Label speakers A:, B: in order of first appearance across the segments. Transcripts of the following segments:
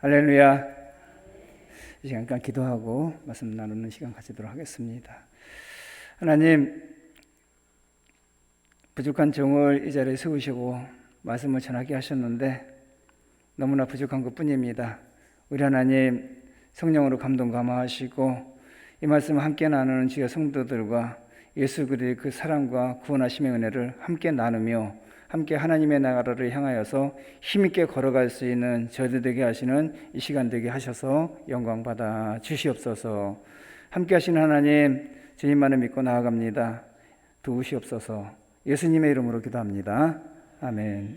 A: 할렐루야. 이 시간 기도하고 말씀 나누는 시간 가지도록 하겠습니다. 하나님, 부족한 종을 이 자리에 세우시고 말씀을 전하게 하셨는데 너무나 부족한 것뿐입니다. 우리 하나님, 성령으로 감동 감화하시고 이 말씀을 함께 나누는 주의 성도들과 예수 그리스도의 그 사랑과 구원하심의 은혜를 함께 나누며 함께 하나님의 나라를 향하여서 힘있게 걸어갈 수 있는 저희들 되게 하시는 이 시간 되게 하셔서 영광 받아 주시옵소서. 함께 하시는 하나님, 주님만을 믿고 나아갑니다. 도우시옵소서. 예수님의 이름으로 기도합니다. 아멘.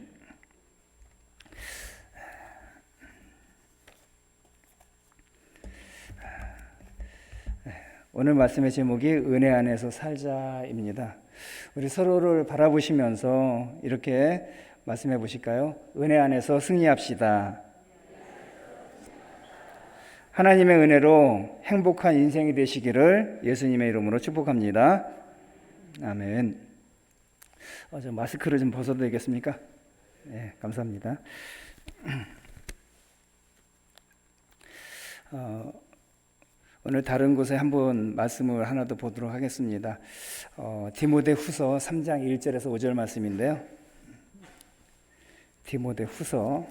A: 오늘 말씀의 제목이 은혜 안에서 살자입니다. 우리 서로를 바라보시면서 이렇게 말씀해 보실까요? 은혜 안에서 승리합시다. 하나님의 은혜로 행복한 인생이 되시기를 예수님의 이름으로 축복합니다. 아멘. 저 마스크를 좀 벗어도 되겠습니까? 네, 감사합니다. 오늘 다른 곳에 한번 말씀을 하나 더 보도록 하겠습니다. 디모데후서 3장 1절에서 5절 말씀인데요. 디모데후서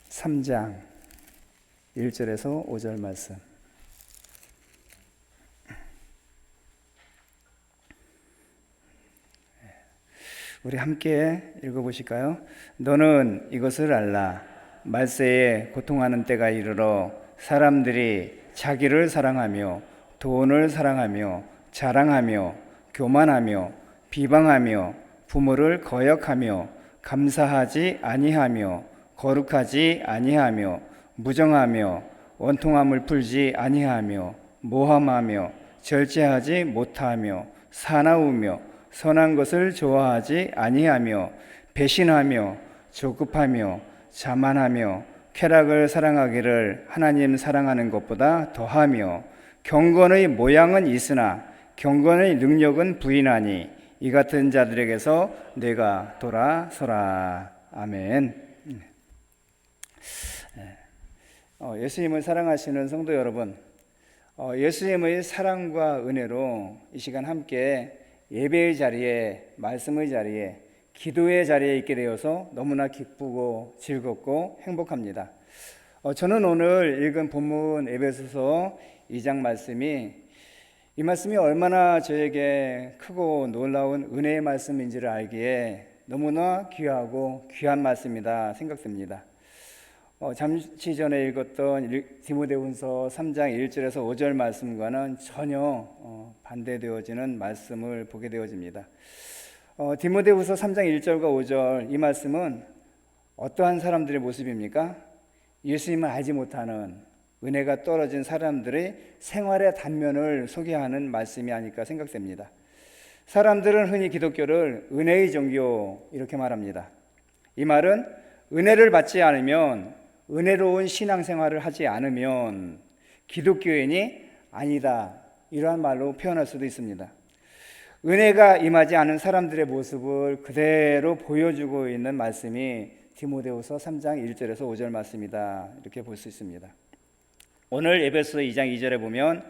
A: 3장 1절에서 5절 말씀. 우리 함께 읽어보실까요? 너는 이것을 알라. 말세에 고통하는 때가 이르러 사람들이 자기를 사랑하며 돈을 사랑하며 자랑하며 교만하며 비방하며 부모를 거역하며 감사하지 아니하며 거룩하지 아니하며 무정하며 원통함을 풀지 아니하며 모함하며 절제하지 못하며 사나우며 선한 것을 좋아하지 아니하며 배신하며 조급하며 자만하며 쾌락을 사랑하기를 하나님 사랑하는 것보다 더하며 경건의 모양은 있으나 경건의 능력은 부인하니 이 같은 자들에게서 내가 돌아서라. 아멘. 예수님을 사랑하시는 성도 여러분, 예수님의 사랑과 은혜로 이 시간 함께 예배의 자리에, 말씀의 자리에, 기도의 자리에 있게 되어서 너무나 기쁘고 즐겁고 행복합니다. 저는 오늘 읽은 본문 에베소서 2장 말씀이 이 말씀이 얼마나 저에게 크고 놀라운 은혜의 말씀인지를 알기에 너무나 귀하고 귀한 말씀이다 생각됩니다. 잠시 전에 읽었던 디모데후서 3장 1절에서 5절 말씀과는 전혀 반대되어지는 말씀을 보게 되어집니다. 디모데후서 3장 1절과 5절 이 말씀은 어떠한 사람들의 모습입니까? 예수님을 알지 못하는 은혜가 떨어진 사람들의 생활의 단면을 소개하는 말씀이 아닐까 생각됩니다. 사람들은 흔히 기독교를 은혜의 종교 이렇게 말합니다. 이 말은 은혜를 받지 않으면, 은혜로운 신앙생활을 하지 않으면 기독교인이 아니다, 이러한 말로 표현할 수도 있습니다. 은혜가 임하지 않은 사람들의 모습을 그대로 보여주고 있는 말씀이 디모데후서 3장 1절에서 5절 말씀이다, 이렇게 볼 수 있습니다. 오늘 에베소서 2장 2절에 보면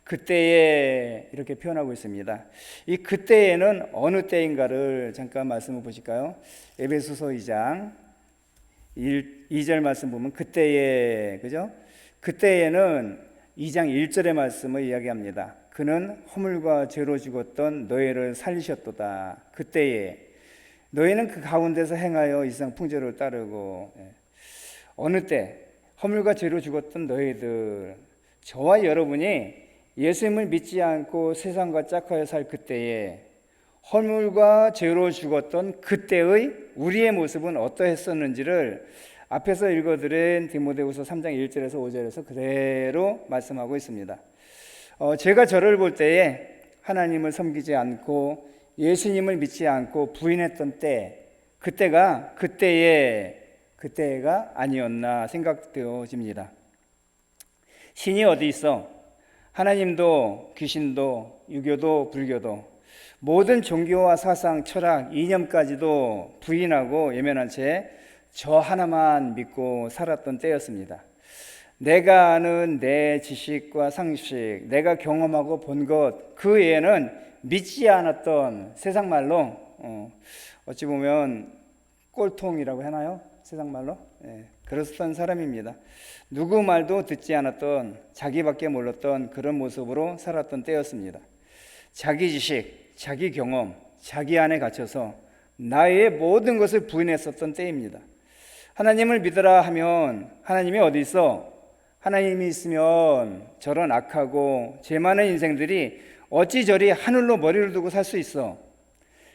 A: 그때에 이렇게 표현하고 있습니다. 이 그때에는 어느 때인가를 잠깐 말씀을 보실까요? 에베소서 2장 2절 말씀 보면 그때에, 그죠? 그때에는 2장 1절의 말씀을 이야기합니다. 그는 허물과 죄로 죽었던 너희를 살리셨도다. 그때에 너희는 그 가운데서 행하여 이상 풍조를 따르고, 어느 때 허물과 죄로 죽었던 너희들, 저와 여러분이 예수님을 믿지 않고 세상과 짝하여 살 그때에 허물과 죄로 죽었던 그때의 우리의 모습은 어떠했었는지를 앞에서 읽어드린 디모데후서 3장 1절에서 5절에서 그대로 말씀하고 있습니다. 제가 저를 볼 때에 하나님을 섬기지 않고 예수님을 믿지 않고 부인했던 때, 그때가 그때가 아니었나 생각되어집니다. 신이 어디 있어? 하나님도 귀신도 유교도 불교도 모든 종교와 사상, 철학, 이념까지도 부인하고 예면한 채 저 하나만 믿고 살았던 때였습니다. 내가 아는 내 지식과 상식, 내가 경험하고 본 것, 그 외에는 믿지 않았던, 세상 말로 어찌 보면 꼴통이라고 하나요? 세상 말로? 그랬던 사람입니다. 누구 말도 듣지 않았던, 자기밖에 몰랐던 그런 모습으로 살았던 때였습니다. 자기 지식, 자기 경험, 자기 안에 갇혀서 나의 모든 것을 부인했었던 때입니다. 하나님을 믿으라 하면 하나님이 어디 있어? 하나님이 있으면 저런 악하고 죄 많은 인생들이 어찌 저리 하늘로 머리를 두고 살 수 있어?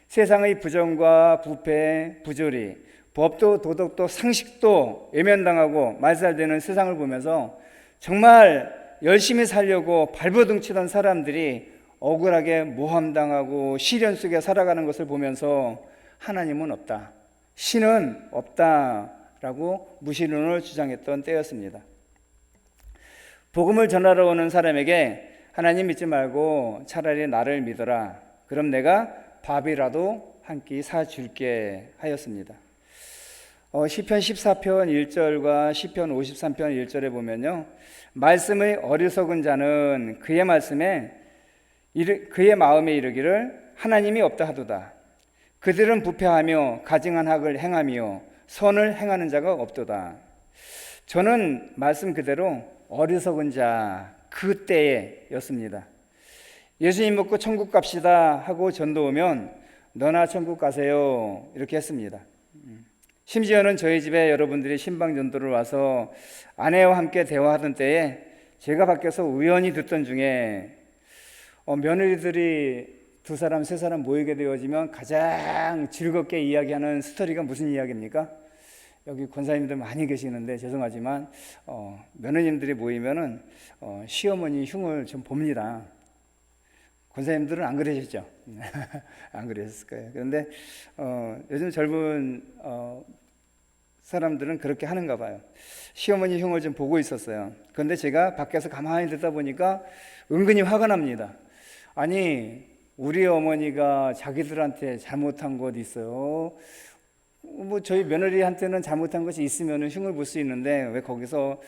A: 세상의 부정과 부패, 부조리, 법도 도덕도 상식도 외면당하고 말살되는 세상을 보면서 정말 열심히 살려고 발버둥 치던 사람들이 억울하게 모함당하고 시련 속에 살아가는 것을 보면서 하나님은 없다, 신은 없다라고 무신론을 주장했던 때였습니다. 복음을 전하러 오는 사람에게 하나님 믿지 말고 차라리 나를 믿어라, 그럼 내가 밥이라도 한 끼 사줄게 하였습니다. 시편 14편 1절과 시편 53편 1절에 보면요, 말씀의 어리석은 자는 그의 마음에 이르기를 하나님이 없다 하도다. 그들은 부패하며 가증한 학을 행하며 선을 행하는 자가 없도다. 저는 말씀 그대로 어리석은 자 그때였습니다. 예수님 믿고 천국 갑시다 하고 전도 오면 너나 천국 가세요 이렇게 했습니다. 심지어는 저희 집에 여러분들이 신방 전도를 와서 아내와 함께 대화하던 때에 제가 밖에서 우연히 듣던 중에 며느리들이 2사람 3사람 모이게 되어지면 가장 즐겁게 이야기하는 스토리가 무슨 이야기입니까? 여기 권사님들 많이 계시는데 죄송하지만 며느님들이 모이면은 시어머니 흉을 좀 봅니다. 권사님들은 안 그러셨죠? 안 그러셨을 거예요. 그런데 요즘 젊은 사람들은 그렇게 하는가 봐요. 시어머니 흉을 좀 보고 있었어요. 그런데 제가 밖에서 가만히 듣다 보니까 은근히 화가 납니다. 아니, 우리 어머니가 자기들한테 잘못한 것 있어요. 뭐 저희 며느리한테는 잘못한 것이 있으면 흉을 볼 수 있는데 왜 거기서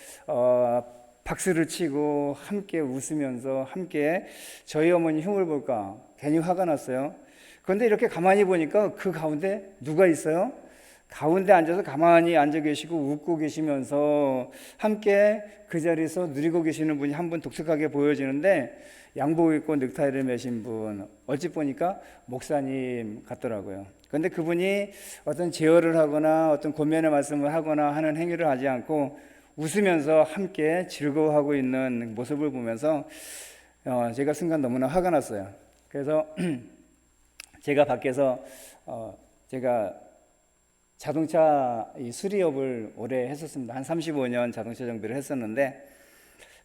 A: 박수를 치고 함께 웃으면서 함께 저희 어머니 흉을 볼까? 괜히 화가 났어요. 그런데 이렇게 가만히 보니까 그 가운데 누가 있어요? 가운데 앉아서 가만히 앉아 계시고 웃고 계시면서 함께 그 자리에서 누리고 계시는 분이 한 분 독특하게 보여지는데, 양복 입고 넥타이를 매신 분, 어찌 보니까 목사님 같더라고요. 그런데 그분이 어떤 제어를 하거나 어떤 권면의 말씀을 하거나 하는 행위를 하지 않고 웃으면서 함께 즐거워하고 있는 모습을 보면서 제가 순간 너무나 화가 났어요. 그래서 제가 밖에서 제가 자동차 수리업을 오래 했었습니다. 한 35년 자동차 정비를 했었는데,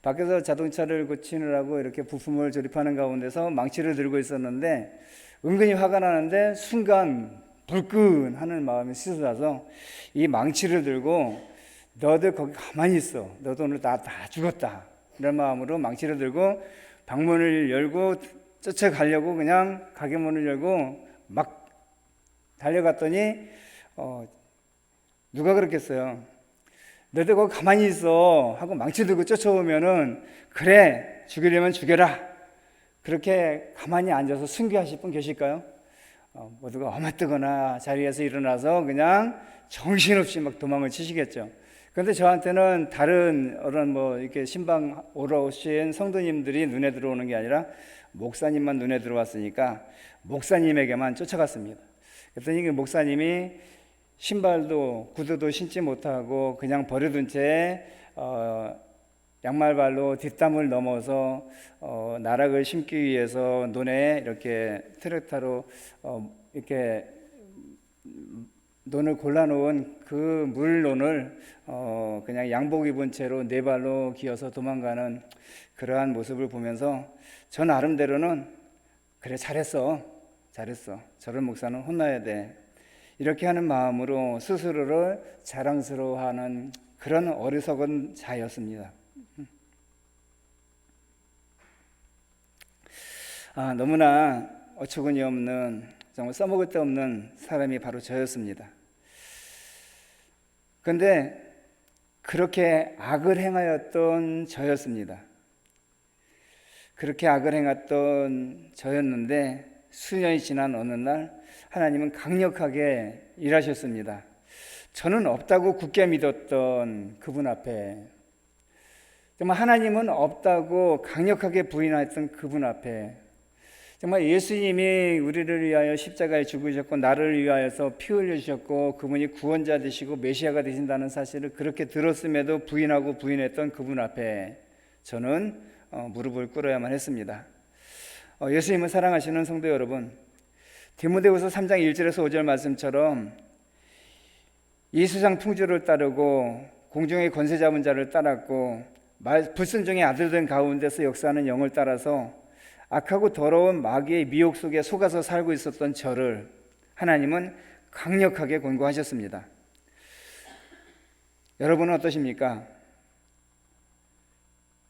A: 밖에서 자동차를 고치느라고 이렇게 부품을 조립하는 가운데서 망치를 들고 있었는데 은근히 화가 나는데 순간 불끈하는 마음이 씻어나서 이 망치를 들고 너들 거기 가만히 있어, 너도 오늘 다 죽었다, 이런 마음으로 망치를 들고 방문을 열고 쫓아가려고 그냥 가게 문을 열고 막 달려갔더니 누가 그랬겠어요? 너희들 거기 가만히 있어 하고 망치 들고 쫓아오면은 그래, 죽이려면 죽여라, 그렇게 가만히 앉아서 순교하실 분 계실까요? 모두가 어마뜨거나 자리에서 일어나서 그냥 정신없이 막 도망을 치시겠죠. 그런데 저한테는 다른 이렇게 신방 오러 오신 성도님들이 눈에 들어오는 게 아니라 목사님만 눈에 들어왔으니까 목사님에게만 쫓아갔습니다. 그랬더니 그 목사님이 신발도 구두도 신지 못하고 그냥 버려둔 채 양말발로 뒷담을 넘어서 나락을 심기 위해서 논에 이렇게 트랙터로 이렇게 논을 골라놓은 그 물논을 그냥 양복 입은 채로 4발로 기어서 도망가는 그러한 모습을 보면서 저 나름대로는 그래, 잘했어, 저런 목사는 혼나야 돼, 이렇게 하는 마음으로 스스로를 자랑스러워하는 그런 어리석은 자였습니다. 너무나 어처구니 없는, 정말 써먹을 데 없는 사람이 바로 저였습니다. 그런데 그렇게 악을 행하였던 저였습니다. 그렇게 악을 행했던 저였는데 수년이 지난 어느 날 하나님은 강력하게 일하셨습니다. 저는 없다고 굳게 믿었던 그분 앞에, 정말 하나님은 없다고 강력하게 부인했던 그분 앞에, 정말 예수님이 우리를 위하여 십자가에 죽으셨고 나를 위하여서 피 흘려주셨고 그분이 구원자 되시고 메시아가 되신다는 사실을 그렇게 들었음에도 부인하고 부인했던 그분 앞에 저는 무릎을 꿇어야만 했습니다. 예수님을 사랑하시는 성도 여러분, 디모데후서 3장 1절에서 5절 말씀처럼 이 세상 풍조를 따르고 공중의 권세 잡은 자를 따랐고 불순종의 아들들 가운데서 역사하는 영을 따라서 악하고 더러운 마귀의 미혹 속에 속아서 살고 있었던 저를 하나님은 강력하게 권고하셨습니다. 여러분은 어떠십니까?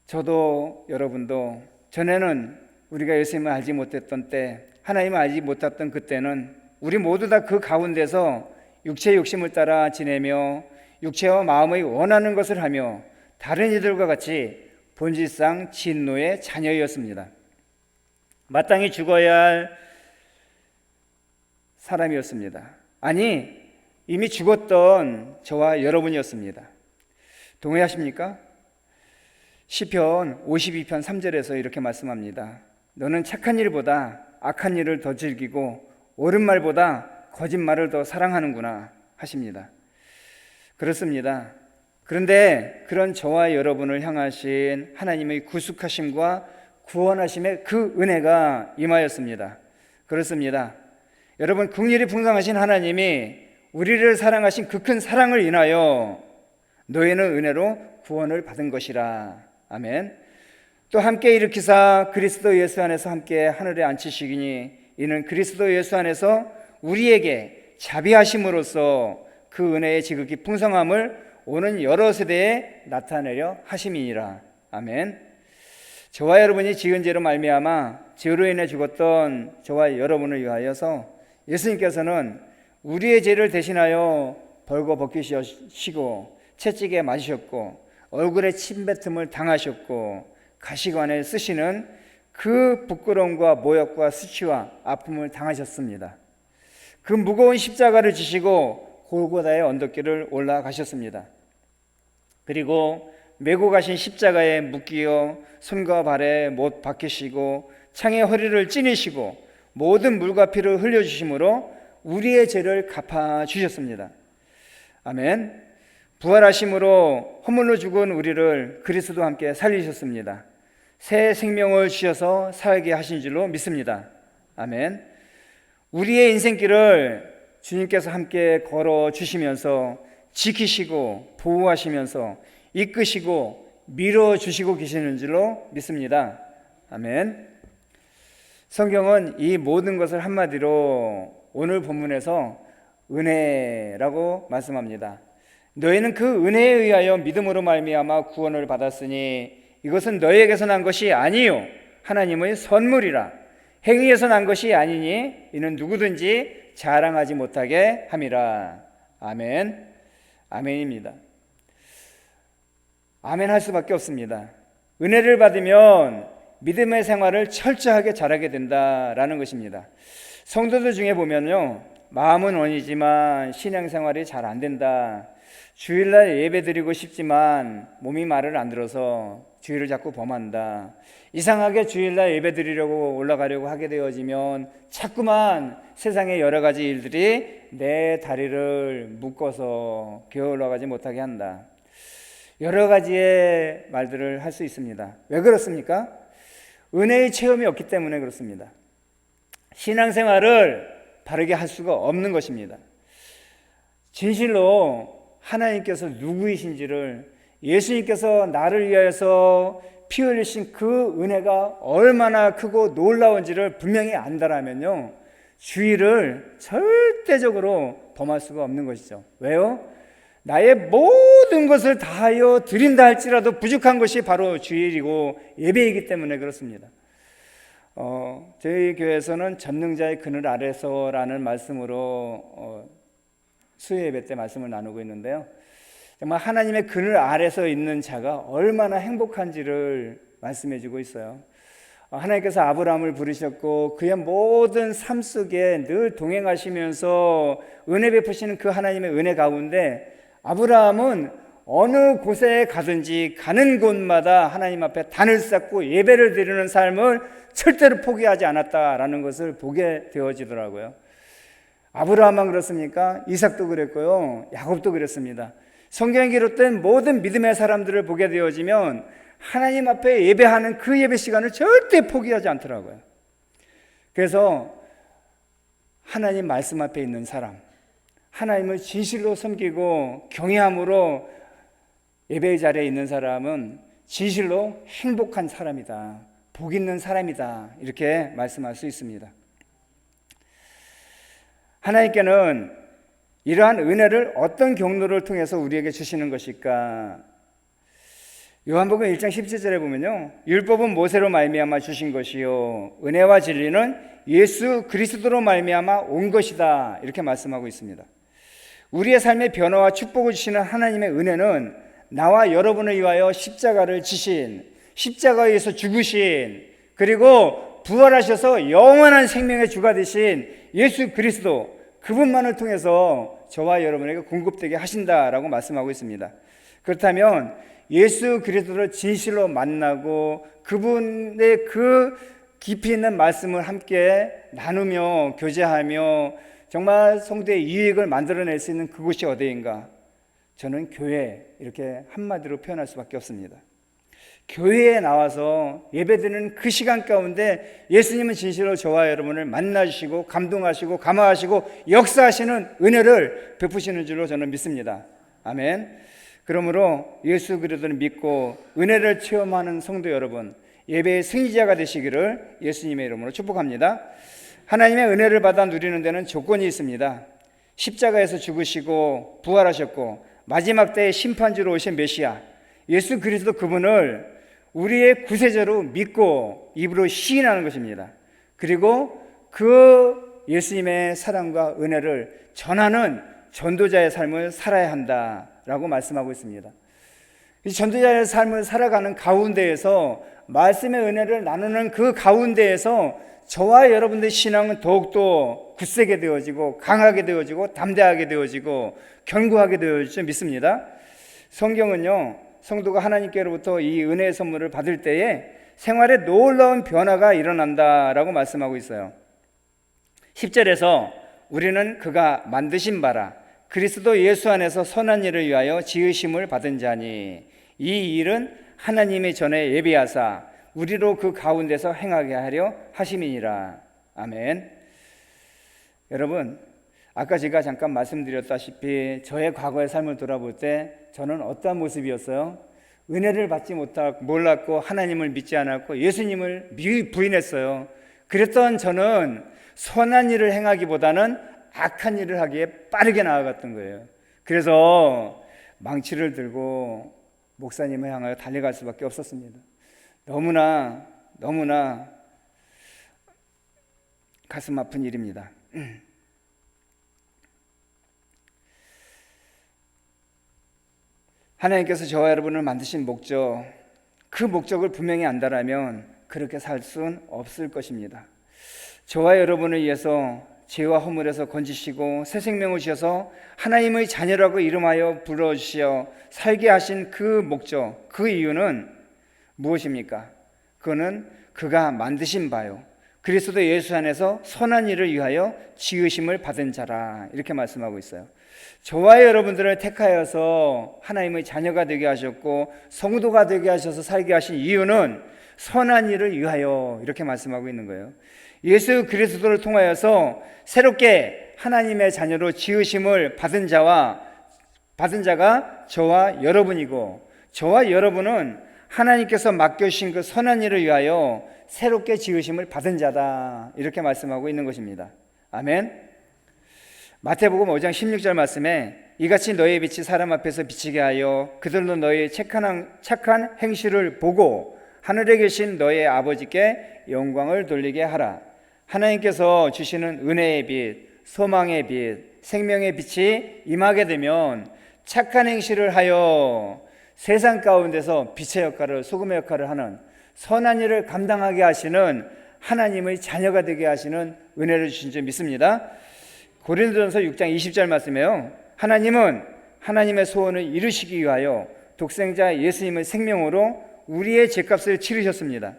A: 저도 여러분도 전에는 우리가 예수님을 알지 못했던 때, 하나님을 알지 못했던 그때는 우리 모두 다 그 가운데서 육체의 욕심을 따라 지내며 육체와 마음의 원하는 것을 하며 다른 이들과 같이 본질상 진노의 자녀였습니다. 마땅히 죽어야 할 사람이었습니다. 아니, 이미 죽었던 저와 여러분이었습니다. 동의하십니까? 시편 52편 3절에서 이렇게 말씀합니다. 너는 착한 일보다 악한 일을 더 즐기고 옳은 말보다 거짓말을 더 사랑하는구나 하십니다. 그렇습니다. 그런데 그런 저와 여러분을 향하신 하나님의 구속하심과 구원하심의 그 은혜가 임하였습니다. 그렇습니다. 여러분, 긍휼이 풍성하신 하나님이 우리를 사랑하신 그 큰 사랑을 인하여 너희는 은혜로 구원을 받은 것이라. 아멘. 또 함께 일으키사 그리스도 예수 안에서 함께 하늘에 앉히시기니 이는 그리스도 예수 안에서 우리에게 자비하심으로써 그 은혜의 지극히 풍성함을 오는 여러 세대에 나타내려 하심이니라. 아멘. 저와 여러분이 지은 죄로 말미암아 죄로 인해 죽었던 저와 여러분을 위하여서 예수님께서는 우리의 죄를 대신하여 벌거 벗기시고 채찍에 맞으셨고 얼굴에 침뱉음을 당하셨고 가시관에 쓰시는 그 부끄러움과 모욕과 수치와 아픔을 당하셨습니다. 그 무거운 십자가를 지시고 골고다의 언덕길을 올라가셨습니다. 그리고 메고 가신 십자가에 묶이어 손과 발에 못 박히시고 창에 허리를 찌니시고 모든 물과 피를 흘려주심으로 우리의 죄를 갚아주셨습니다. 아멘. 부활하심으로 허물로 죽은 우리를 그리스도와 함께 살리셨습니다. 새 생명을 주셔서 살게 하신 줄로 믿습니다. 아멘. 우리의 인생길을 주님께서 함께 걸어주시면서 지키시고 보호하시면서 이끄시고 밀어주시고 계시는 줄로 믿습니다. 아멘. 성경은 이 모든 것을 한마디로 오늘 본문에서 은혜라고 말씀합니다. 너희는 그 은혜에 의하여 믿음으로 말미암아 구원을 받았으니 이것은 너희에게서 난 것이 아니요 하나님의 선물이라. 행위에서 난 것이 아니니 이는 누구든지 자랑하지 못하게 함이라. 아멘. 아멘입니다. 아멘 할 수밖에 없습니다. 은혜를 받으면 믿음의 생활을 철저하게 잘하게 된다라는 것입니다. 성도들 중에 보면요, 마음은 원이지만 신앙생활이 잘 안 된다. 주일날 예배 드리고 싶지만 몸이 말을 안 들어서 주일을 자꾸 범한다. 이상하게 주일날 예배 드리려고 올라가려고 하게 되어지면 자꾸만 세상의 여러 가지 일들이 내 다리를 묶어서 기어 올라가지 못하게 한다. 여러 가지의 말들을 할 수 있습니다. 왜 그렇습니까? 은혜의 체험이 없기 때문에 그렇습니다. 신앙생활을 바르게 할 수가 없는 것입니다. 진실로 하나님께서 누구이신지를, 예수님께서 나를 위하여서 피 흘리신 그 은혜가 얼마나 크고 놀라운지를 분명히 안다라면요, 주일을 절대적으로 범할 수가 없는 것이죠. 왜요? 나의 모든 것을 다하여 드린다 할지라도 부족한 것이 바로 주일이고 예배이기 때문에 그렇습니다. 저희 교회에서는 전능자의 그늘 아래서라는 말씀으로 수요 예배 때 말씀을 나누고 있는데요. 정말 하나님의 그늘 아래서 있는 자가 얼마나 행복한지를 말씀해 주고 있어요. 하나님께서 아브라함을 부르셨고 그의 모든 삶 속에 늘 동행하시면서 은혜 베푸시는 그 하나님의 은혜 가운데 아브라함은 어느 곳에 가든지 가는 곳마다 하나님 앞에 단을 쌓고 예배를 드리는 삶을 절대로 포기하지 않았다라는 것을 보게 되어지더라고요. 아브라함만 그렇습니까? 이삭도 그랬고요, 야곱도 그랬습니다. 성경에 기록된 모든 믿음의 사람들을 보게 되어지면 하나님 앞에 예배하는 그 예배 시간을 절대 포기하지 않더라고요. 그래서 하나님 말씀 앞에 있는 사람, 하나님을 진실로 섬기고 경외함으로 예배의 자리에 있는 사람은 진실로 행복한 사람이다, 복 있는 사람이다, 이렇게 말씀할 수 있습니다. 하나님께는 이러한 은혜를 어떤 경로를 통해서 우리에게 주시는 것일까? 요한복음 1장 17절에 보면요, 율법은 모세로 말미암아 주신 것이요 은혜와 진리는 예수 그리스도로 말미암아 온 것이다, 이렇게 말씀하고 있습니다. 우리의 삶의 변화와 축복을 주시는 하나님의 은혜는 나와 여러분을 위하여 십자가를 지신, 십자가에서 죽으신, 그리고 부활하셔서 영원한 생명의 주가 되신 예수 그리스도, 그분만을 통해서 저와 여러분에게 공급되게 하신다라고 말씀하고 있습니다. 그렇다면 예수 그리스도를 진실로 만나고 그분의 그 깊이 있는 말씀을 함께 나누며 교제하며 정말 성도의 이익을 만들어낼 수 있는 그곳이 어디인가? 저는 교회, 이렇게 한마디로 표현할 수밖에 없습니다. 교회에 나와서 예배드리는 그 시간 가운데 예수님은 진실로 저와 여러분을 만나주시고 감동하시고 감화하시고 역사하시는 은혜를 베푸시는 줄로 저는 믿습니다. 아멘. 그러므로 예수 그리스도를 믿고 은혜를 체험하는 성도 여러분, 예배의 승리자가 되시기를 예수님의 이름으로 축복합니다. 하나님의 은혜를 받아 누리는 데는 조건이 있습니다. 십자가에서 죽으시고 부활하셨고 마지막 때의 심판주로 오신 메시아 예수 그리스도, 그분을 우리의 구세주로 믿고 입으로 시인하는 것입니다. 그리고 그 예수님의 사랑과 은혜를 전하는 전도자의 삶을 살아야 한다라고 말씀하고 있습니다. 이 전도자의 삶을 살아가는 가운데에서 말씀의 은혜를 나누는 그 가운데에서 저와 여러분들의 신앙은 더욱더 굳세게 되어지고 강하게 되어지고 담대하게 되어지고 견고하게 되어질 줄 믿습니다. 성경은요, 성도가 하나님께로부터 이 은혜의 선물을 받을 때에 생활에 놀라운 변화가 일어난다라고 말씀하고 있어요. 10절에서 우리는 그가 만드신 바라 그리스도 예수 안에서 선한 일을 위하여 지으심을 받은 자니 이 일은 하나님의 전에 예비하사 우리로 그 가운데서 행하게 하려 하심이니라. 아멘. 여러분, 아까 제가 잠깐 말씀드렸다시피 저의 과거의 삶을 돌아볼 때 저는 어떠한 모습이었어요? 은혜를 받지 못하고 몰랐고 하나님을 믿지 않았고 예수님을 부인했어요. 그랬던 저는 선한 일을 행하기보다는 악한 일을 하기에 빠르게 나아갔던 거예요. 그래서 망치를 들고 목사님을 향하여 달려갈 수밖에 없었습니다. 너무나 가슴 아픈 일입니다. 하나님께서 저와 여러분을 만드신 목적, 그 목적을 분명히 안다라면 그렇게 살 수는 없을 것입니다. 저와 여러분을 위해서 죄와 허물에서 건지시고 새 생명을 주셔서 하나님의 자녀라고 이름하여 불러주시어 살게 하신 그 목적, 그 이유는 무엇입니까? 그거는 그가 만드신 바요 그리스도 예수 안에서 선한 일을 위하여 지으심을 받은 자라, 이렇게 말씀하고 있어요. 저와 여러분들을 택하여서 하나님의 자녀가 되게 하셨고 성도가 되게 하셔서 살게 하신 이유는 선한 일을 위하여, 이렇게 말씀하고 있는 거예요. 예수 그리스도를 통하여서 새롭게 하나님의 자녀로 지으심을 받은 자가 저와 여러분이고, 저와 여러분은 하나님께서 맡겨주신 그 선한 일을 위하여 새롭게 지으심을 받은 자다, 이렇게 말씀하고 있는 것입니다. 아멘. 마태복음 5장 16절 말씀에 이같이 너희의 빛이 사람 앞에서 비치게 하여 그들로 너희의 착한 행실을 보고 하늘에 계신 너희의 아버지께 영광을 돌리게 하라. 하나님께서 주시는 은혜의 빛, 소망의 빛, 생명의 빛이 임하게 되면 착한 행실을 하여 세상 가운데서 빛의 역할을, 소금의 역할을 하는 선한 일을 감당하게 하시는 하나님의 자녀가 되게 하시는 은혜를 주신 줄 믿습니다. 고린도전서 6장 20절 말씀에요, 하나님은 하나님의 소원을 이루시기 위하여 독생자 예수님의 생명으로 우리의 죄값을 치르셨습니다.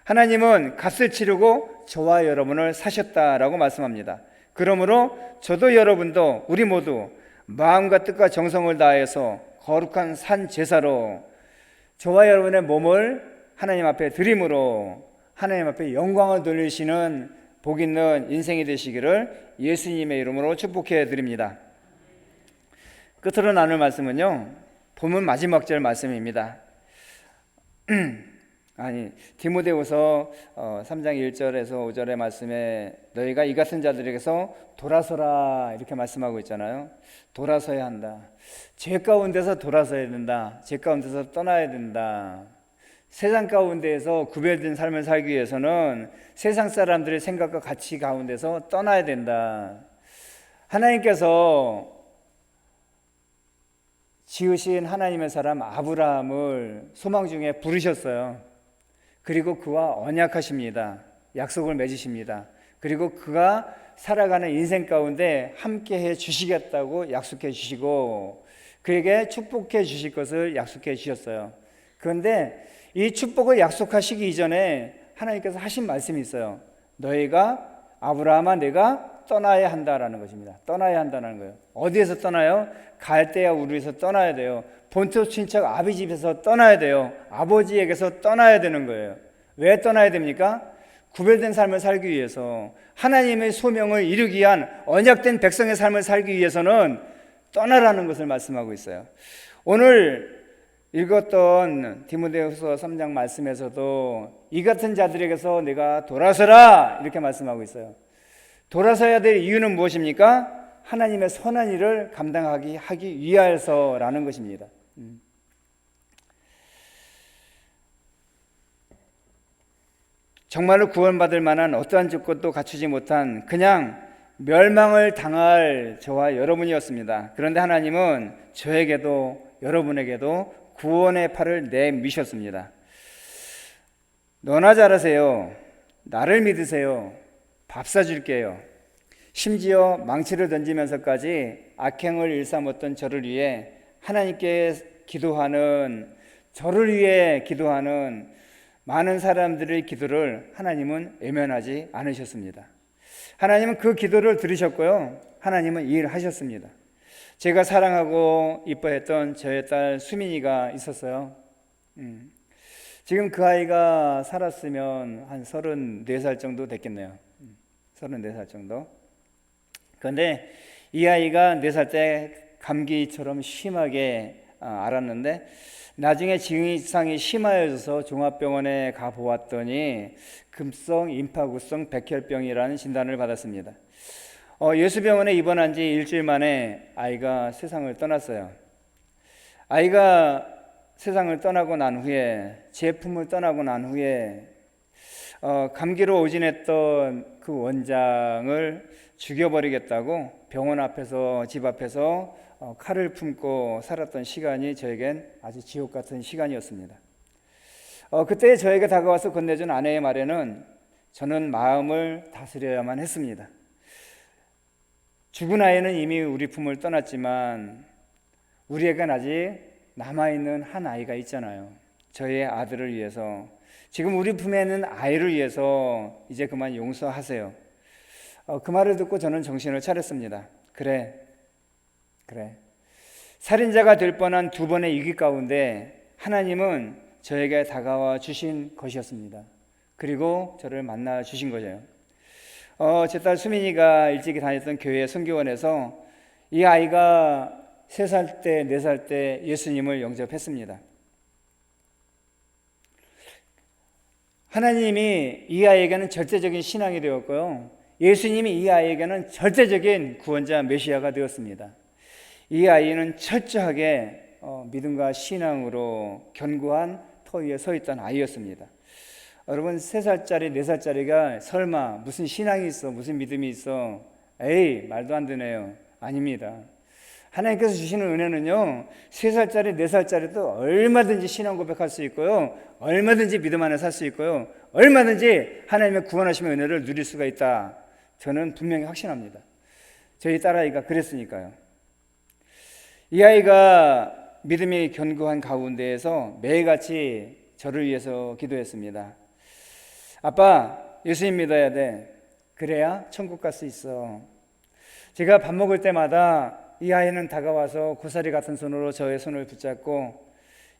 A: 하나님은 값을 치르고 저와 여러분을 사셨다라고 말씀합니다. 그러므로 저도 여러분도 우리 모두 마음과 뜻과 정성을 다해서 거룩한 산 제사로 저와 여러분의 몸을 하나님 앞에 드림으로 하나님 앞에 영광을 돌리시는 복 있는 인생이 되시기를 예수님의 이름으로 축복해 드립니다. 끝으로 나눌 말씀은요, 본문 마지막 절 말씀입니다. 디모데후서 3장 1절에서 5절의 말씀에 너희가 이 같은 자들에게서 돌아서라 이렇게 말씀하고 있잖아요. 돌아서야 한다. 죄 가운데서 돌아서야 된다. 죄 가운데서 떠나야 된다. 세상 가운데에서 구별된 삶을 살기 위해서는 세상 사람들의 생각과 가치 가운데서 떠나야 된다. 하나님께서 지으신 하나님의 사람 아브라함을 소망 중에 부르셨어요. 그리고 그와 언약하십니다. 약속을 맺으십니다. 그리고 그가 살아가는 인생 가운데 함께해 주시겠다고 약속해 주시고 그에게 축복해 주실 것을 약속해 주셨어요. 그런데 이 축복을 약속하시기 이전에 하나님께서 하신 말씀이 있어요. 너희가, 아브라함아, 내가 떠나야 한다라는 것입니다. 떠나야 한다는 거예요. 어디에서 떠나요? 갈대아 우르에서 떠나야 돼요. 본토 친척 아비 집에서 떠나야 돼요. 아버지에게서 떠나야 되는 거예요. 왜 떠나야 됩니까? 구별된 삶을 살기 위해서, 하나님의 소명을 이루기 위한 언약된 백성의 삶을 살기 위해서는 떠나라는 것을 말씀하고 있어요. 오늘 읽었던 디모데후서 3장 말씀에서도 이 같은 자들에게서 내가 돌아서라 이렇게 말씀하고 있어요. 돌아서야 될 이유는 무엇입니까? 하나님의 선한 일을 감당하기 위해서라는 것입니다. 정말로 구원받을 만한 어떠한 조건도 갖추지 못한 그냥 멸망을 당할 저와 여러분이었습니다. 그런데 하나님은 저에게도 여러분에게도 구원의 팔을 내미셨습니다. 너나 잘하세요. 나를 믿으세요. 밥 사줄게요. 심지어 망치를 던지면서까지 악행을 일삼았던 저를 위해 하나님께 기도하는, 저를 위해 기도하는 많은 사람들의 기도를 하나님은 외면하지 않으셨습니다. 하나님은 그 기도를 들으셨고요. 하나님은 일하셨습니다. 제가 사랑하고 이뻐했던 저의 딸 수민이가 있었어요. 지금 그 아이가 살았으면 한 34살 정도 됐겠네요. 34살 정도. 그런데 이 아이가 4살 때 감기처럼 심하게 앓았는데 나중에 증상이 심해져서 종합병원에 가보았더니 급성 임파구성 백혈병이라는 진단을 받았습니다. 예수병원에 입원한 지 일주일 만에 아이가 세상을 떠났어요. 아이가 세상을 떠나고 난 후에, 제 품을 떠나고 난 후에 감기로 오진했던 그 원장을 죽여버리겠다고 병원 앞에서, 집 앞에서 칼을 품고 살았던 시간이 저에겐 아주 지옥 같은 시간이었습니다. 그때 저에게 다가와서 건네준 아내의 말에는 저는 마음을 다스려야만 했습니다. 죽은 아이는 이미 우리 품을 떠났지만 우리에겐 아직 남아있는 한 아이가 있잖아요. 저의 아들을 위해서, 지금 우리 품에 있는 아이를 위해서 이제 그만 용서하세요. 그 말을 듣고 저는 정신을 차렸습니다. 그래. 살인자가 될 뻔한 2번의 위기 가운데 하나님은 저에게 다가와 주신 것이었습니다. 그리고 저를 만나 주신 거죠. 제 딸 수민이가 일찍이 다녔던 교회 선교원에서 이 아이가 3살 때, 4살 때 예수님을 영접했습니다. 하나님이 이 아이에게는 절대적인 신앙이 되었고요. 예수님이 이 아이에게는 절대적인 구원자 메시아가 되었습니다. 이 아이는 철저하게 믿음과 신앙으로 견고한 터 위에 서 있던 아이였습니다. 여러분, 3살짜리, 4살짜리가 설마 무슨 신앙이 있어, 무슨 믿음이 있어? 에이, 말도 안 되네요. 아닙니다. 하나님께서 주시는 은혜는요, 3살짜리 4살짜리도 얼마든지 신앙 고백할 수 있고요, 얼마든지 믿음 안에 살 수 있고요, 얼마든지 하나님의 구원하심의 은혜를 누릴 수가 있다. 저는 분명히 확신합니다. 저희 딸아이가 그랬으니까요. 이 아이가 믿음이 견고한 가운데에서 매일같이 저를 위해서 기도했습니다. 아빠, 예수님 믿어야 돼. 그래야 천국 갈 수 있어. 제가 밥 먹을 때마다 이 아이는 다가와서 고사리 같은 손으로 저의 손을 붙잡고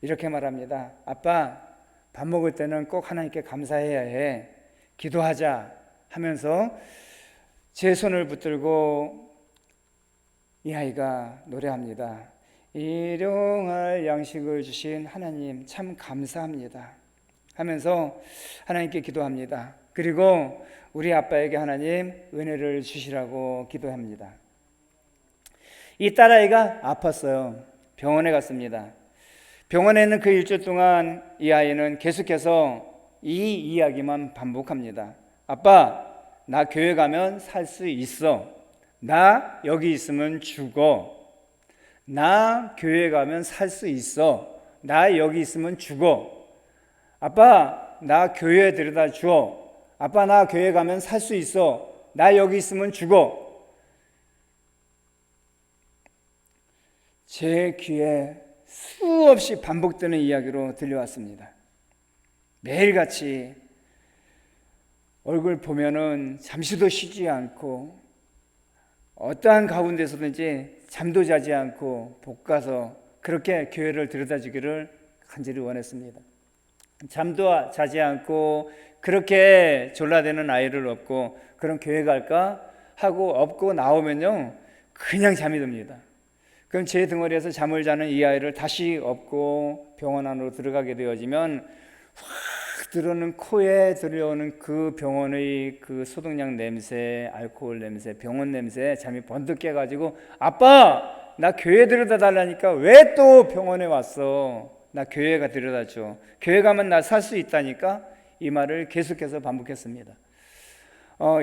A: 이렇게 말합니다. 아빠, 밥 먹을 때는 꼭 하나님께 감사해야 해. 기도하자 하면서 제 손을 붙들고 이 아이가 노래합니다. 일용할 양식을 주신 하나님 참 감사합니다 하면서 하나님께 기도합니다. 그리고 우리 아빠에게 하나님 은혜를 주시라고 기도합니다. 이 딸아이가 아팠어요. 병원에 갔습니다. 병원에 있는 그 일주일 동안 이 아이는 계속해서 이 이야기만 반복합니다. 아빠, 나 교회 가면 살 수 있어. 나 여기 있으면 죽어. 나 교회 가면 살 수 있어. 나 여기 있으면 죽어. 아빠, 나 교회에 데려다 줘. 아빠, 나 교회 가면 살 수 있어. 나 여기 있으면 죽어. 제 귀에 수없이 반복되는 이야기로 들려왔습니다. 매일같이 얼굴 보면은 잠시도 쉬지 않고 어떠한 가운데서든지 잠도 자지 않고 볶아서 그렇게 교회를 들여다주기를 간절히 원했습니다. 잠도 자지 않고 그렇게 졸라대는 아이를 업고 그럼 교회 갈까 하고 업고 나오면요, 그냥 잠이 듭니다. 그럼 제 등허리에서 잠을 자는 이 아이를 다시 업고 병원 안으로 들어가게 되어지면 확 들어오는 코에 들려오는 그 병원의 그 소독약 냄새, 알코올 냄새, 병원 냄새에 잠이 번뜩 깨가지고 아빠, 나 교회 데려다 달라니까 왜 또 병원에 왔어? 나 교회가 데려다 줘. 교회 가면 나 살 수 있다니까? 이 말을 계속해서 반복했습니다.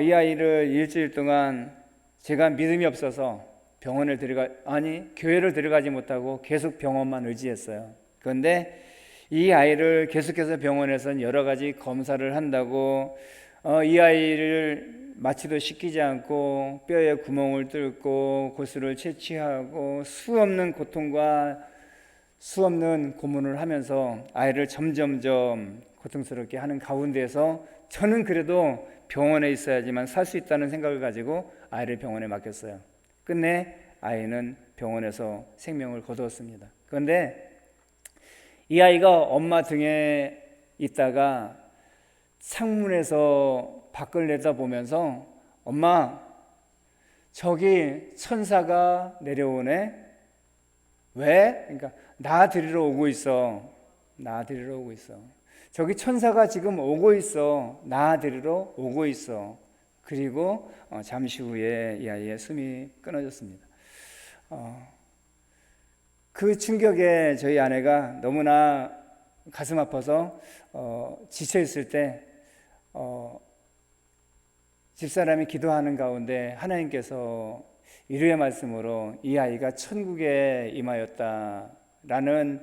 A: 이 아이를 일주일 동안 제가 믿음이 없어서 교회를 데려가지 못하고 계속 병원만 의지했어요. 그런데 이 아이를 계속해서 병원에서는 여러 가지 검사를 한다고 이 아이를 마취도 시키지 않고 뼈에 구멍을 뚫고 고수를 채취하고 수없는 고통과 수없는 고문을 하면서 아이를 점점점 고통스럽게 하는 가운데에서 저는 그래도 병원에 있어야지만 살 수 있다는 생각을 가지고 아이를 병원에 맡겼어요. 끝내 아이는 병원에서 생명을 거두었습니다. 그런데 이 아이가 엄마 등에 있다가 창문에서 밖을 내다보면서 엄마, 저기 천사가 내려오네. 왜? 그러니까 나 데리러 오고 있어. 나 데리러 오고 있어. 저기 천사가 지금 오고 있어. 나 데리러 오고 있어. 그리고 잠시 후에 이 아이의 숨이 끊어졌습니다. 그 충격에 저희 아내가 너무나 가슴 아파서 지쳐 있을 때 집사람이 기도하는 가운데 하나님께서 위로의 말씀으로 이 아이가 천국에 임하였다라는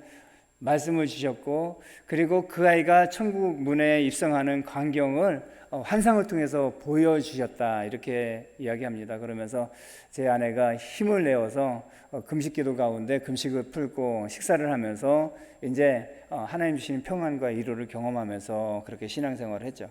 A: 말씀을 주셨고, 그리고 그 아이가 천국 문에 입성하는 광경을 환상을 통해서 보여주셨다, 이렇게 이야기합니다. 그러면서 제 아내가 힘을 내어서 금식기도 가운데 금식을 풀고 식사를 하면서 이제 하나님 주시는 평안과 위로를 경험하면서 그렇게 신앙생활을 했죠.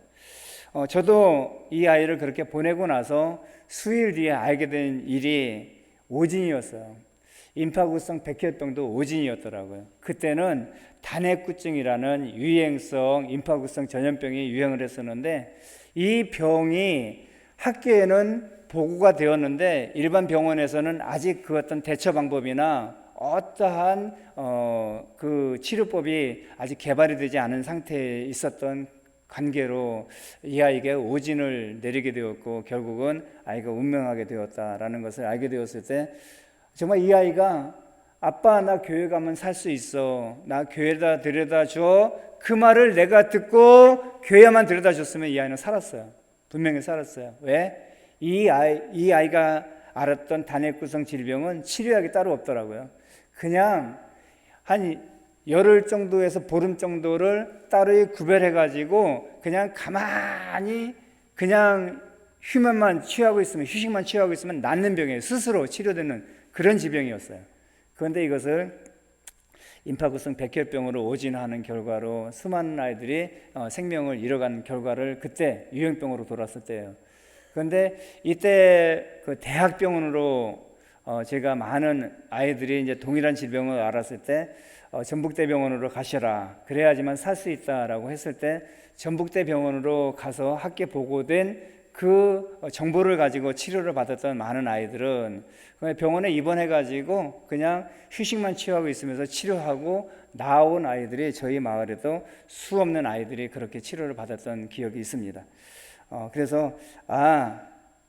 A: 저도 이 아이를 그렇게 보내고 나서 수일 뒤에 알게 된 일이 오진이었어요. 임파구성 백혈병도 오진이었더라고요. 그때는 단핵구증이라는 유행성 임파구성 전염병이 유행을 했었는데, 이 병이 학계에는 보고가 되었는데 일반 병원에서는 아직 그 어떤 대처 방법이나 어떠한 그 치료법이 아직 개발이 되지 않은 상태에 있었던 관계로 이 아이에게 오진을 내리게 되었고 결국은 아이가 운명하게 되었다라는 것을 알게 되었을 때, 정말 이 아이가 아빠, 나 교회 가면 살 수 있어. 나 교회에다 데려다 줘. 그 말을 내가 듣고 교회만 데려다 줬으면 이 아이는 살았어요. 분명히 살았어요. 왜? 이 아이가 알았던 단핵구성 질병은 치료약이 따로 없더라고요. 그냥 한 열흘 정도에서 보름 정도를 따로 구별해 가지고 그냥 가만히 그냥 휴면만 취하고 있으면, 휴식만 취하고 있으면 낫는 병이에요. 스스로 치료되는 그런 질병이었어요. 그런데 이것을 임파구성 백혈병으로 오진하는 결과로 수많은 아이들이 생명을 잃어간 결과를 그때 유행병으로 돌았을 때예요. 그런데 이때 그 대학병원으로 제가 많은 아이들이 이제 동일한 질병을 알았을 때 전북대병원으로 가셔라, 그래야지만 살 수 있다라고 했을 때 전북대병원으로 가서 학계 보고된 그 정보를 가지고 치료를 받았던 많은 아이들은 병원에 입원해가지고 그냥 휴식만 취하고 있으면서 치료하고 나온 아이들이 저희 마을에도 수없는 아이들이 그렇게 치료를 받았던 기억이 있습니다. 그래서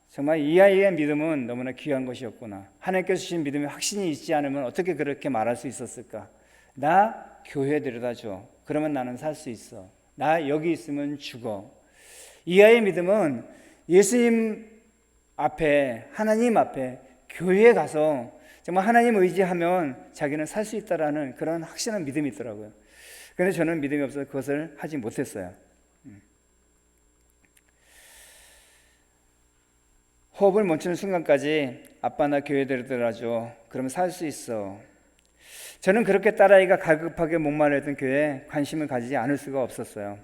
A: 정말 이 아이의 믿음은 너무나 귀한 것이었구나. 하나님께서 주신 믿음에 확신이 있지 않으면 어떻게 그렇게 말할 수 있었을까? 나 교회에 데려다 줘. 그러면 나는 살 수 있어. 나 여기 있으면 죽어. 이 아이의 믿음은 예수님 앞에, 하나님 앞에, 교회에 가서 정말 하나님 의지하면 자기는 살 수 있다라는 그런 확신한 믿음이 있더라고요. 그런데 저는 믿음이 없어서 그것을 하지 못했어요. 호흡을 멈추는 순간까지 아빠 나 교회 데려다 줘. 그러면 살 수 있어. 저는 그렇게 딸아이가 갈급하게 목마르던 교회에 관심을 가지지 않을 수가 없었어요.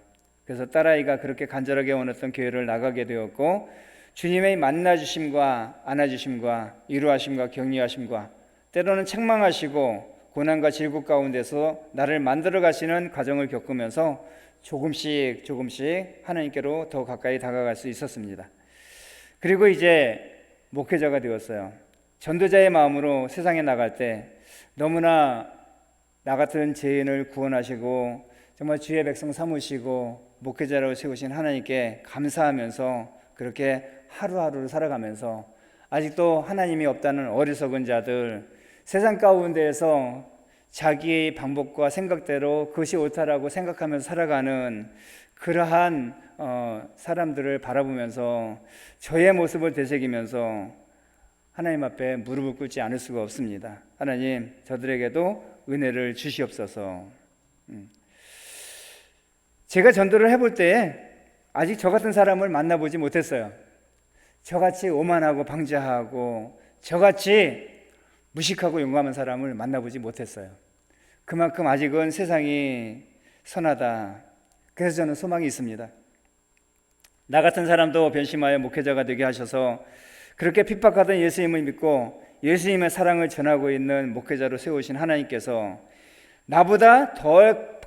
A: 그래서 딸아이가 그렇게 간절하게 원했던 교회를 나가게 되었고, 주님의 만나주심과 안아주심과 위로하심과 격려하심과 때로는 책망하시고 고난과 질국 가운데서 나를 만들어 가시는 과정을 겪으면서 조금씩 하나님께로 더 가까이 다가갈 수 있었습니다. 그리고 이제 목회자가 되었어요. 전도자의 마음으로 세상에 나갈 때 너무나 나 같은 죄인을 구원하시고 정말 주의 백성 삼으시고 목회자로 세우신 하나님께 감사하면서 그렇게 하루하루를 살아가면서 아직도 하나님이 없다는 어리석은 자들, 세상 가운데에서 자기의 방법과 생각대로 그것이 옳다라고 생각하면서 살아가는 그러한 사람들을 바라보면서 저의 모습을 되새기면서 하나님 앞에 무릎을 꿇지 않을 수가 없습니다. 하나님, 저들에게도 은혜를 주시옵소서. 제가 전도를 해볼 때 아직 저 같은 사람을 만나보지 못했어요. 저같이 오만하고 방자하고 저같이 무식하고 용감한 사람을 만나보지 못했어요. 그만큼 아직은 세상이 선하다. 그래서 저는 소망이 있습니다. 나 같은 사람도 변심하여 목회자가 되게 하셔서 그렇게 핍박하던 예수님을 믿고 예수님의 사랑을 전하고 있는 목회자로 세우신 하나님께서 나보다 더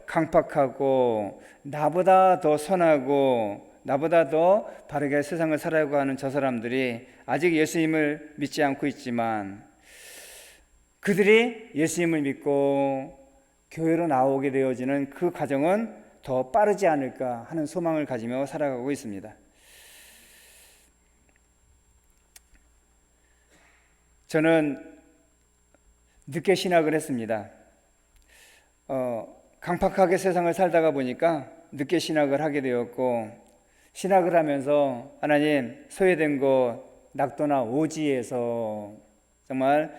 A: 강팍하고 나보다 더 선하고 나보다 더 바르게 세상을 살아가고 하는 저 사람들이 아직 예수님을 믿지 않고 있지만 그들이 예수님을 믿고 교회로 나오게 되어지는 그 과정은 더 빠르지 않을까 하는 소망을 가지며 살아가고 있습니다. 저는 늦게 신학을 했습니다. 강팍하게 세상을 살다가 보니까 늦게 신학을 하게 되었고, 신학을 하면서 하나님 소외된 곳 낙도나 오지에서 정말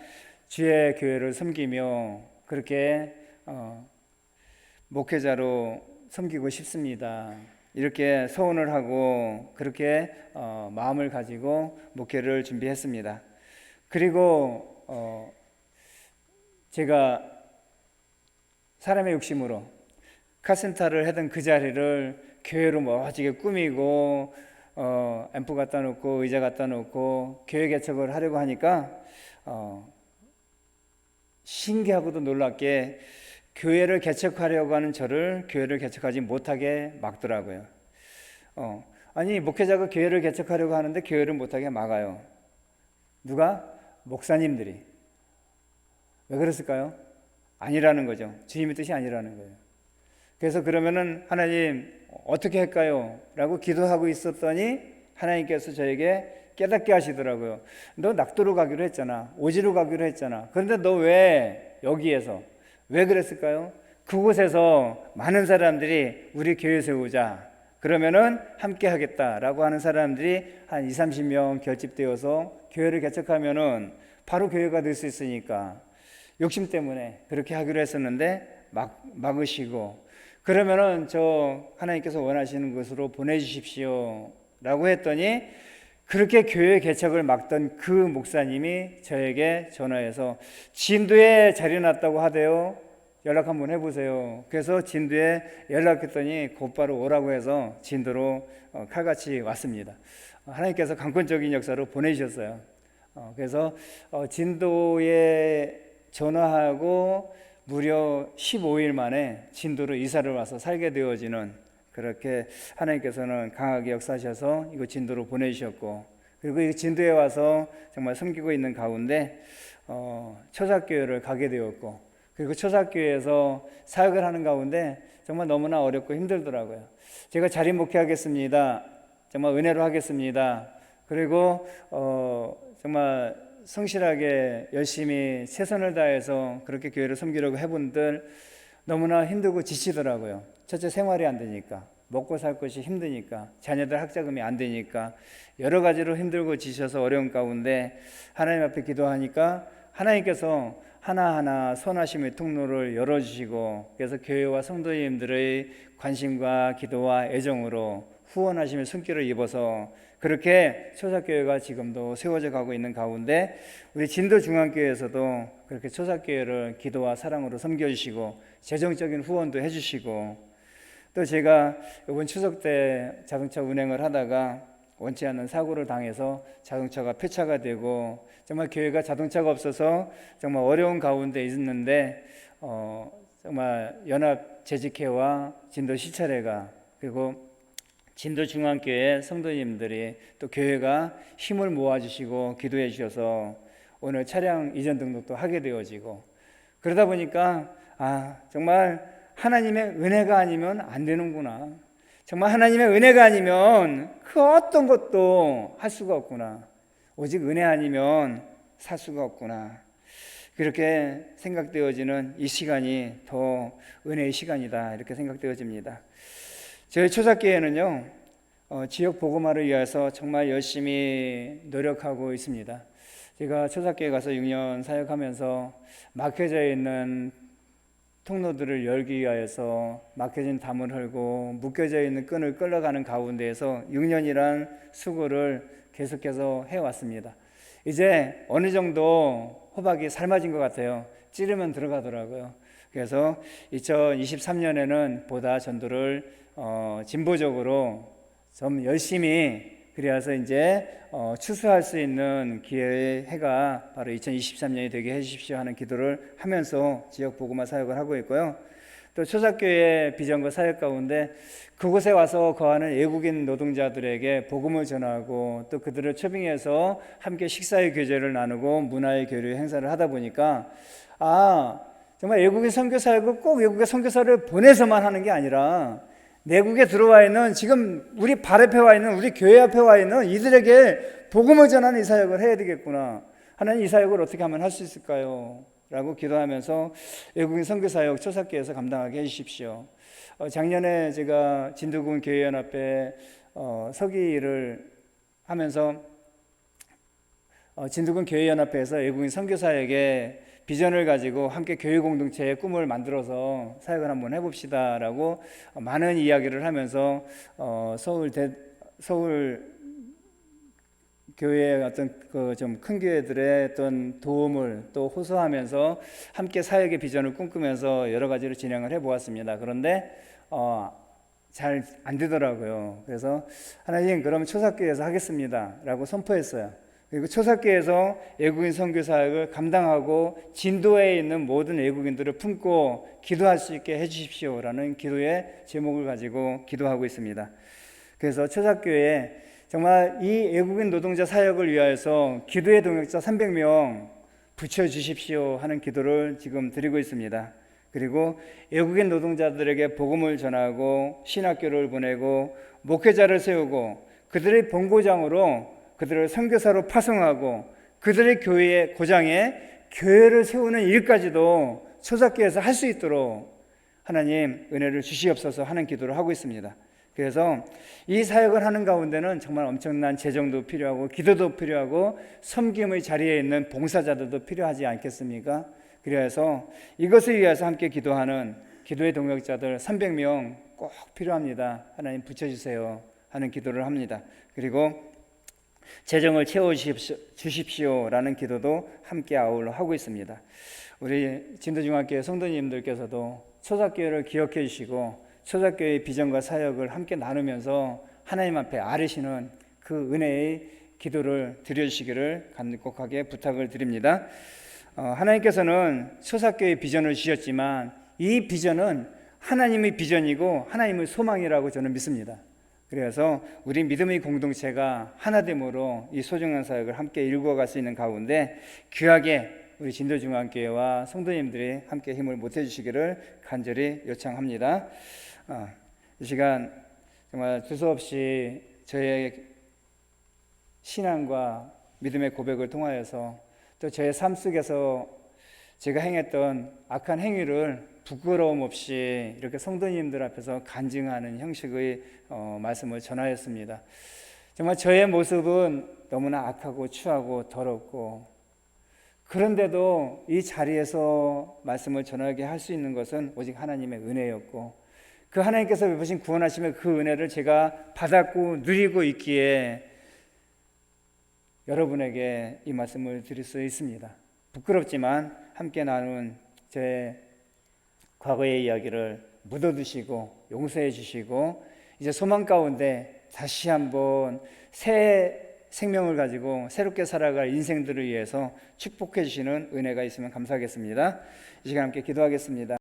A: 주의 교회를 섬기며 그렇게 목회자로 섬기고 싶습니다. 이렇게 소원을 하고 그렇게 마음을 가지고 목회를 준비했습니다. 그리고 제가 사람의 욕심으로 카센터를 하던 그 자리를 교회로 멋지게 꾸미고 앰프 갖다 놓고 의자 갖다 놓고 교회 개척을 하려고 하니까 신기하고도 놀랍게 교회를 개척하려고 하는 저를 교회를 개척하지 못하게 막더라고요. 아니 목회자가 교회를 개척하려고 하는데 교회를 못하게 막아요. 누가? 목사님들이. 왜 그랬을까요? 아니라는 거죠. 주님의 뜻이 아니라는 거예요. 그래서 그러면은 하나님 어떻게 할까요? 라고 기도하고 있었더니 하나님께서 저에게 깨닫게 하시더라고요. 너 낙도로 가기로 했잖아. 오지로 가기로 했잖아. 그런데 너 왜 여기에서? 왜 그랬을까요? 그곳에서 많은 사람들이 우리 교회 세우자. 그러면은 함께 하겠다라고 하는 사람들이 한 2, 30명 결집되어서 교회를 개척하면은 바로 교회가 될 수 있으니까 욕심 때문에 그렇게 하기로 했었는데 막으시고, 그러면은 저 하나님께서 원하시는 것으로 보내주십시오 라고 했더니, 그렇게 교회 개척을 막던 그 목사님이 저에게 전화해서 진도에 자리 났다고 하대요, 연락 한번 해보세요. 그래서 진도에 연락했더니 곧바로 오라고 해서 진도로 칼같이 왔습니다. 하나님께서 강권적인 역사로 보내주셨어요. 그래서 진도에 전화하고 무려 15일 만에 진도로 이사를 와서 살게 되어지는, 그렇게 하나님께서는 강하게 역사하셔서 이거 진도로 보내주셨고, 그리고 이 진도에 와서 정말 섬기고 있는 가운데 초사교회를 가게 되었고, 그리고 초사교회에서 사역을 하는 가운데 정말 너무나 어렵고 힘들더라고요. 제가 자리 목회하겠습니다, 정말 은혜로 하겠습니다, 그리고 정말 성실하게 열심히 최선을 다해서 그렇게 교회를 섬기려고 해본들 너무나 힘들고 지치더라고요. 첫째, 생활이 안 되니까, 먹고 살 것이 힘드니까, 자녀들 학자금이 안 되니까, 여러 가지로 힘들고 지쳐서 어려운 가운데 하나님 앞에 기도하니까 하나님께서 하나하나 선하심의 통로를 열어주시고, 그래서 교회와 성도님들의 관심과 기도와 애정으로 후원하심의 손길을 입어서 그렇게 초사교회가 지금도 세워져 가고 있는 가운데, 우리 진도중앙교회에서도 그렇게 초사교회를 기도와 사랑으로 섬겨주시고 재정적인 후원도 해주시고, 또 제가 이번 추석 때 자동차 운행을 하다가 원치 않는 사고를 당해서 자동차가 폐차가 되고, 정말 교회가 자동차가 없어서 정말 어려운 가운데 있는데 정말 연합 재직회와 진도 시찰회가, 그리고 진도중앙교회 성도님들이, 또 교회가 힘을 모아주시고 기도해 주셔서 오늘 차량 이전 등록도 하게 되어지고, 그러다 보니까 정말 하나님의 은혜가 아니면 안 되는구나, 정말 하나님의 은혜가 아니면 그 어떤 것도 할 수가 없구나, 오직 은혜 아니면 살 수가 없구나, 그렇게 생각되어지는 이 시간이 더 은혜의 시간이다, 이렇게 생각되어집니다. 저희 초사교회는요, 지역 복음화를 위해서 정말 열심히 노력하고 있습니다. 제가 초사교회 가서 6년 사역하면서 막혀져 있는 통로들을 열기 위하여서 막혀진 담을 헐고 묶여져 있는 끈을 끌어가는 가운데에서 6년이란 수고를 계속해서 해왔습니다. 이제 어느 정도 호박이 삶아진 것 같아요. 찌르면 들어가더라고요. 그래서 2023년에는 보다 전도를 진보적으로 좀 열심히, 그래서 이제 추수할 수 있는 기회의 해가 바로 2023년이 되게 해주십시오 하는 기도를 하면서 지역 복음화 사역을 하고 있고요. 또 초사교회 비전과 사역 가운데 그곳에 와서 거하는 외국인 노동자들에게 복음을 전하고, 또 그들을 초빙해서 함께 식사의 교제를 나누고 문화의 교류 행사를 하다 보니까 정말 외국인 선교사역을 꼭 외국의 선교사를 보내서만 하는 게 아니라, 내국에 들어와 있는, 지금 우리 발 앞에 와 있는, 우리 교회 앞에 와 있는 이들에게 복음을 전하는 이 사역을 해야 되겠구나, 하나님 이 사역을 어떻게 하면 할 수 있을까요? 라고 기도하면서 외국인 선교사역 초사교회에서 감당하게 해주십시오. 작년에 제가 진도군 교회연합회 서기를 하면서 진도군 교회연합회에서 외국인 선교사에게 비전을 가지고 함께 교회 공동체의 꿈을 만들어서 사역을 한번 해봅시다라고 많은 이야기를 하면서 서울 교회의 어떤 그 좀 큰 교회들의 어떤 도움을 또 호소하면서 함께 사역의 비전을 꿈꾸면서 여러 가지로 진행을 해보았습니다. 그런데 잘 안 되더라고요. 그래서 하나님, 그러면 초사교회에서 하겠습니다라고 선포했어요. 그리고 초사교회에서 외국인 선교 사역을 감당하고 진도에 있는 모든 외국인들을 품고 기도할 수 있게 해주십시오라는 기도의 제목을 가지고 기도하고 있습니다. 그래서 초사교회에 정말 이 외국인 노동자 사역을 위하여서 기도의 동역자 300명 붙여주십시오 하는 기도를 지금 드리고 있습니다. 그리고 외국인 노동자들에게 복음을 전하고 신학교를 보내고 목회자를 세우고 그들의 본고장으로 그들을 선교사로 파송하고 그들의 교회의 고장에 교회를 세우는 일까지도 초사교회에서 할 수 있도록 하나님 은혜를 주시옵소서 하는 기도를 하고 있습니다. 그래서 이 사역을 하는 가운데는 정말 엄청난 재정도 필요하고 기도도 필요하고 섬김의 자리에 있는 봉사자들도 필요하지 않겠습니까? 그래서 이것을 위해서 함께 기도하는 기도의 동역자들 300명 꼭 필요합니다. 하나님 붙여주세요 하는 기도를 합니다. 그리고 재정을 채워주십시오라는 기도도 함께 아울러 하고 있습니다. 우리 진도중학교 성도님들께서도 초사교회를 기억해 주시고 초사교회의 비전과 사역을 함께 나누면서 하나님 앞에 아뢰시는 그 은혜의 기도를 드려주시기를 간곡하게 부탁을 드립니다. 하나님께서는 초사교회의 비전을 주셨지만 이 비전은 하나님의 비전이고 하나님의 소망이라고 저는 믿습니다. 그래서 우리 믿음의 공동체가 하나됨으로 이 소중한 사역을 함께 이루어갈 수 있는 가운데 귀하게 우리 진도중앙교회와 성도님들이 함께 힘을 보태 주시기를 간절히 요청합니다. 이 시간 정말 두서없이 저의 신앙과 믿음의 고백을 통하여서 또 저의 삶 속에서 제가 행했던 악한 행위를 부끄러움 없이 이렇게 성도님들 앞에서 간증하는 형식의 말씀을 전하였습니다. 정말 저의 모습은 너무나 악하고 추하고 더럽고, 그런데도 이 자리에서 말씀을 전하게 할 수 있는 것은 오직 하나님의 은혜였고, 그 하나님께서 베푸신 구원하심의 그 은혜를 제가 받았고 누리고 있기에 여러분에게 이 말씀을 드릴 수 있습니다. 부끄럽지만 함께 나눈 제 과거의 이야기를 묻어두시고 용서해 주시고 이제 소망 가운데 다시 한번 새 생명을 가지고 새롭게 살아갈 인생들을 위해서 축복해 주시는 은혜가 있으면 감사하겠습니다. 이 시간 함께 기도하겠습니다.